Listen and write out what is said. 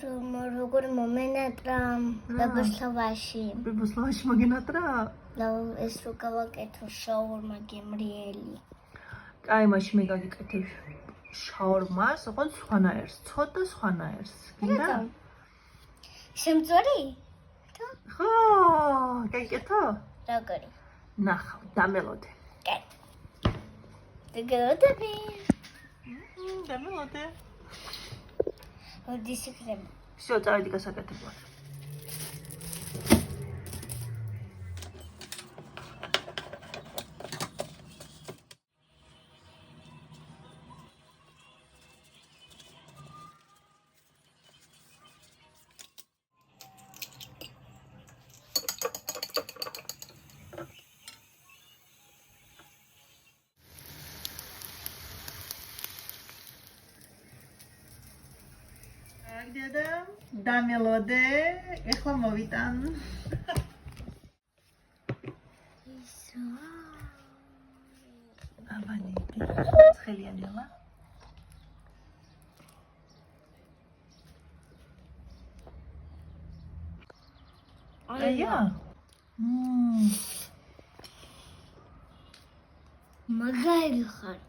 როგორ მომენატრა ბებოსლავაში. ბებოსლავაში მოგენატრა? ეს რო გავაკეთო შაურმა გემრიელი. კაი, მაშინ მე გაგიკეთებ შაურმას, ოღონდ სხვანაირს, ცოტა სხვანაირს. გინდა? შემწვარი? ხო, გაგიკეთო? როგორი? ნახავ, დამელოდე. კეთ. დაგელოდები. დამელოდე. ოდის იქნება. всё, წავედი გასაკეთებლად. დედა, დამელოდე, ეხლა მოვიტან. ისო. აბანი, ცხელიანი ალა. აია. მაგარი ხარ.